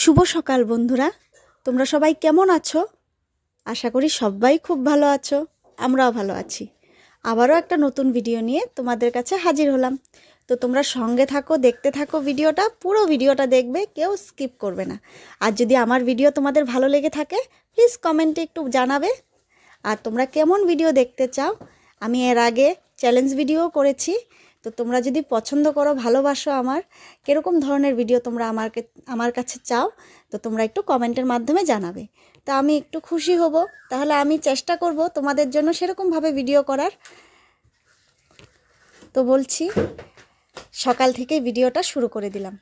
শুভ সকাল বন্ধুরা, তোমরা সবাই কেমন আছো? আশা করি সবাই খুব ভালো আছো, আমরাও ভালো আছি। আবারও একটা নতুন ভিডিও নিয়ে তোমাদের কাছে হাজির হলাম। তো তোমরা সঙ্গে থাকো, দেখতে থাকো ভিডিওটা, পুরো ভিডিওটা দেখবে, কেউ স্কিপ করবে না। আর যদি আমার ভিডিও তোমাদের ভালো লেগে থাকে প্লিজ কমেন্টে একটু জানাবে। আর তোমরা কেমন ভিডিও দেখতে চাও, আমি এর আগে চ্যালেঞ্জ ভিডিও করেছি। তো তোমরা যদি পছন্দ করো, ভালোবাসো আমার, কীরকম ধরনের ভিডিও তোমরা আমার কাছে চাও, তো তোমরা একটু কমেন্টের মাধ্যমে জানাবে। তা আমি একটু খুশি হব, তাহলে আমি চেষ্টা করব তোমাদের জন্য সেরকমভাবে ভিডিও করার। তো বলছি, সকাল থেকেই ভিডিওটা শুরু করে দিলাম।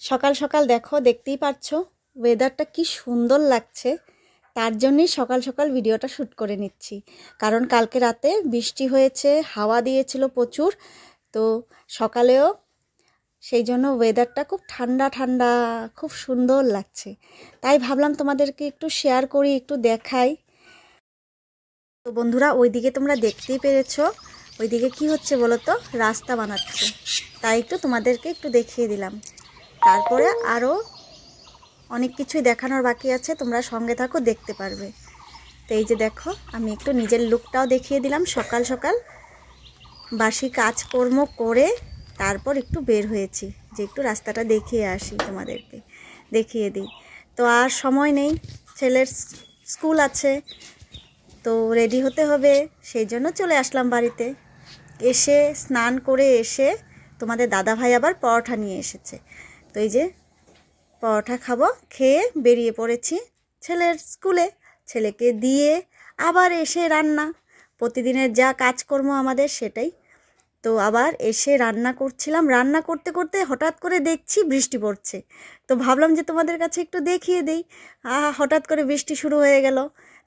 সকাল সকাল দেখো, দেখতেই পাচ্ছো ওয়েদারটা কি সুন্দর লাগছে, তার জন্যই সকাল সকাল ভিডিওটা শ্যুট করে নিচ্ছি। কারণ কালকে রাতে বৃষ্টি হয়েছে, হাওয়া দিয়েছিল প্রচুর, তো সকালেও সেই জন্য ওয়েদারটা খুব ঠান্ডা ঠান্ডা, খুব সুন্দর লাগছে। তাই ভাবলাম তোমাদেরকে একটু শেয়ার করি, একটু দেখাই। তো বন্ধুরা, ওইদিকে তোমরা দেখতেই পেরেছো, ওইদিকে কি হচ্ছে বলো তো, রাস্তা বানাচ্ছে। তাই একটু তোমাদেরকে একটু দেখিয়ে দিলাম। তারপরে আরও অনেক কিছুই দেখানোর বাকি আছে, তোমরা সঙ্গে থাকো, দেখতে পারবে। তো এই যে দেখো, আমি একটু নিজের লুকটাও দেখিয়ে দিলাম। সকাল সকাল বাসি কাজকর্ম করে তারপর একটু বের হয়েছি, যে একটু রাস্তাটা দেখিয়ে আসি, তোমাদেরকে দেখিয়ে দিই। তো আর সময় নেই, ছেলের স্কুল আছে, তো রেডি হতে হবে, সেই জন্য চলে আসলাম বাড়িতে। এসে স্নান করে এসে তোমাদের দাদাভাই আবার পরোটা নিয়ে এসেছে। তো এই যে পরোটা খাবো, খেয়ে বেরিয়ে পড়েছি ছেলের স্কুলে। ছেলেকে দিয়ে আবার এসে রান্না, প্রতিদিনের যা কাজকর্ম আমাদের সেটাই। তো আবার এসে রান্না করছিলাম, রান্না করতে করতে হঠাৎ করে দেখছি বৃষ্টি পড়ছে। তো ভাবলাম যে তোমাদের কাছে একটু দেখিয়ে দিই। হঠাৎ করে বৃষ্টি শুরু হয়ে গেল,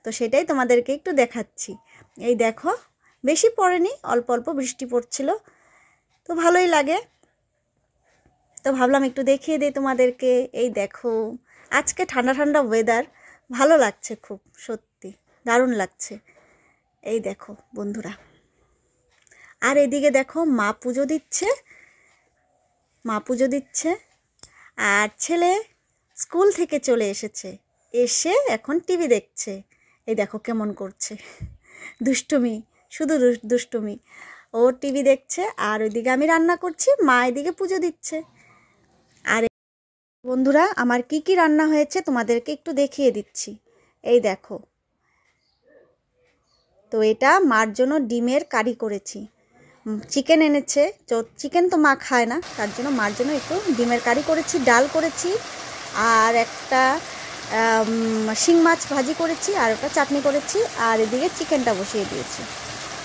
তো সেটাই তোমাদেরকে একটু দেখাচ্ছি। এই দেখো, বেশি পড়েনি, অল্প অল্প বৃষ্টি পড়ছিল, তো ভালোই লাগে। তো ভাবলাম একটু দেখিয়ে দিই তোমাদেরকে। এই দেখো, আজকে ঠান্ডা ঠান্ডা ওয়েদার, ভালো লাগছে খুব, সত্যি দারুণ লাগছে। এই দেখো বন্ধুরা, আর এদিকে দেখো মা পুজো দিচ্ছে, আর ছেলে স্কুল থেকে চলে এসেছে, এসে এখন টিভি দেখছে। এই দেখো কেমন করছে, দুষ্টুমি, শুধু দুষ্টুমি। ও টিভি দেখছে, আর ওইদিকে আমি রান্না করছি, মা এদিকে পুজো দিচ্ছে। আর বন্ধুরা, আমার কি কি রান্না হয়েছে তোমাদেরকে একটু দেখিয়ে দিচ্ছি। এই দেখো, তো এটা মার জন্য ডিমের কারি করেছি। চিকেন এনেছে, তো চিকেন তো মা খায় না, তার জন্য মার জন্য একটু ডিমের কারি করেছি, ডাল করেছি, আর একটা শিং মাছ ভাজি করেছি, আর ওটা চাটনি করেছি, আর এদিকে চিকেনটা বসিয়ে দিয়েছি।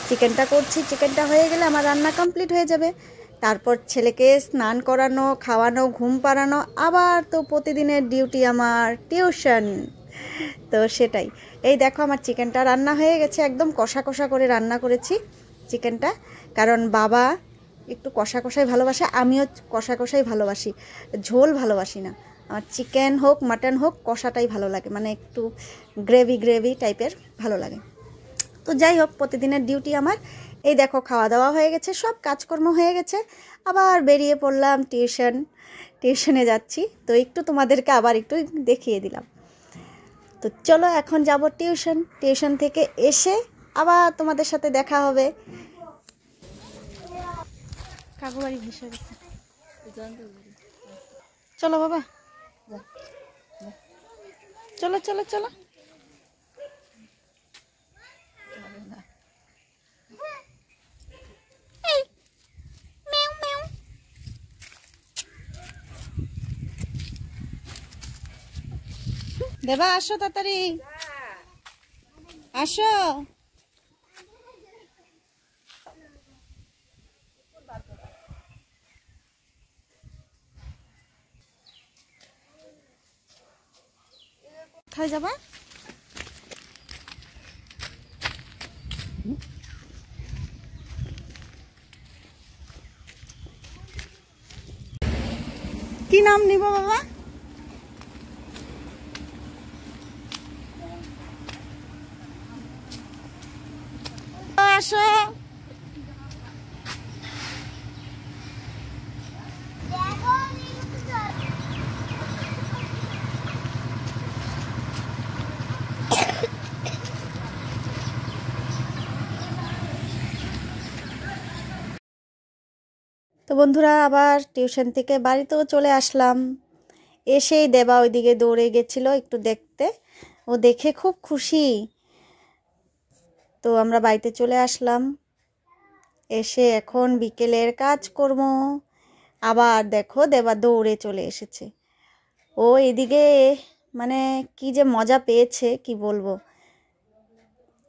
চিকেনটা করছি, চিকেনটা হয়ে গেলে আমার রান্না কমপ্লিট হয়ে যাবে। তারপর ছেলেকে স্নান করানো, খাওয়ানো, ঘুম পাড়ানো, আবার তো প্রতিদিনের ডিউটি আমার টিউশন। তো সেটাই। এই দেখো, আমার চিকেনটা রান্না হয়ে গেছে, একদম কষা কষা করে রান্না করেছি চিকেনটা। কারণ বাবা একটু কষা কষাই ভালোবাসে, আমিও কষা কষাই ভালোবাসি, ঝোল ভালোবাসি না। আমার চিকেন হোক মাটন হোক, কষাটাই ভালো লাগে, মানে একটু গ্রেভি গ্রেভি টাইপের ভালো লাগে। তো যাই হোক, প্রতিদিনের ডিউটি আমার। এই দেখো, খাওয়া দাওয়া হয়ে গেছে, সব কাজকর্ম হয়ে গেছে, আবার বেরিয়ে পড়লাম টিউশনে যাচ্ছি। তো একটু তোমাদেরকে আবার একটু দেখিয়ে দিলাম। তো চলো এখন যাব টিউশন থেকে এসে আবার তোমাদের সাথে দেখা হবে। কাকুবাড়ি ভেসে গেছে, চলো বাবা, চলো চলো চলো। দেবা আসো, তাড়াতাড়ি আসো। কোথায় যাবা? কি নাম নিব বাবা? আসো। তো বন্ধুরা আবার টিউশন থেকে বাড়িতেও চলে আসলাম। এসেই দেবা ওইদিকে দৌড়ে গেছিল একটু দেখতে, ও দেখে খুব খুশি। তো আমরা বাড়িতে চলে আসলাম, এসে এখন বিকেলের কাজকর্ম। আবার দেখো দেবা দৌড়ে চলে এসেছে। ও এদিকে মানে কি যে মজা পেয়েছে কি বলবো।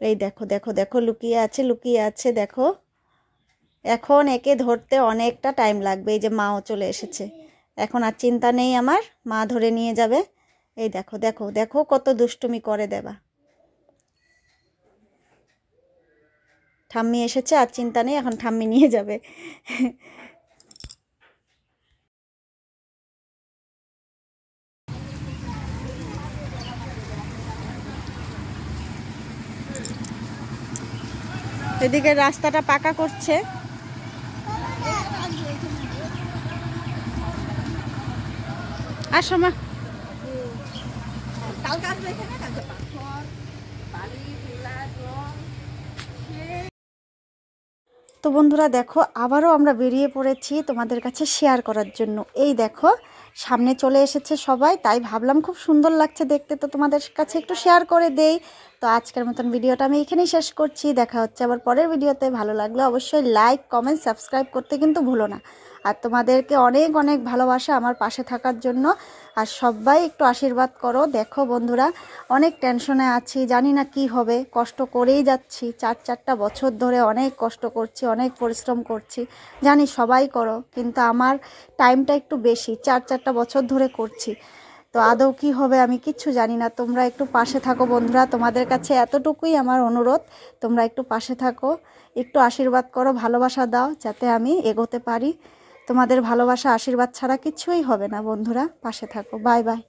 এই দেখো দেখো দেখো লুকিয়ে আছে লুকিয়ে আছে দেখো। এখন একে ধরতে অনেকটা টাইম লাগবে। এই যে মাও চলে এসেছে, এখন আর চিন্তা নেই আমার, মা ধরে নিয়ে যাবে। এই দেখো দেখো দেখো কত দুষ্টুমি করে দেবা। ঠাম্মি এসেছে, আর চিন্তা নেই, এখন ঠাম্মি নিয়ে যাবে। এদিকে রাস্তাটা পাকা করছে। আসো মা। তো বন্ধুরা দেখো আবারও আমরা বেরিয়ে পড়েছি তোমাদের কাছে শেয়ার করার জন্য। এই দেখো সামনে চলে এসেছে সবাই, তাই ভাবলাম খুব সুন্দর লাগছে দেখতে, তো তোমাদের কাছে একটু শেয়ার করে দেই। তো আজকের মতন ভিডিওটা আমি এখানেই শেষ করছি। দেখা হচ্ছে আবার পরের ভিডিওতে। ভালো লাগলে অবশ্যই লাইক কমেন্ট সাবস্ক্রাইব করতে কিন্তু ভুলো না। আর তোমাদেরকে অনেক অনেক ভালোবাসা আমার পাশে থাকার জন্য। আর সবাই একটু আশীর্বাদ করো। দেখো বন্ধুরা অনেক টেনশনে আছি, জানি না কি হবে, কষ্ট করেই যাচ্ছি। 4 বছর ধরে অনেক কষ্ট করছি, অনেক পরিশ্রম করছি, জানি সবাই করো, কিন্তু আমার টাইমটা একটু বেশি। 4 বছর ধরে করছি, তো আদৌ কি হবে আমি কিচ্ছু জানি না। তোমরা একটু পাশে থাকো বন্ধুরা, তোমাদের কাছে এতটুকুই আমার অনুরোধ। তোমরা একটু পাশে থাকো, একটু আশীর্বাদ করো, ভালোবাসা দাও, যাতে আমি এগোতে পারি। তোমাদের ভালোবাসা আশীর্বাদ ছাড়া কিছুই হবে না বন্ধুরা। পাশে থাকো। Bye bye.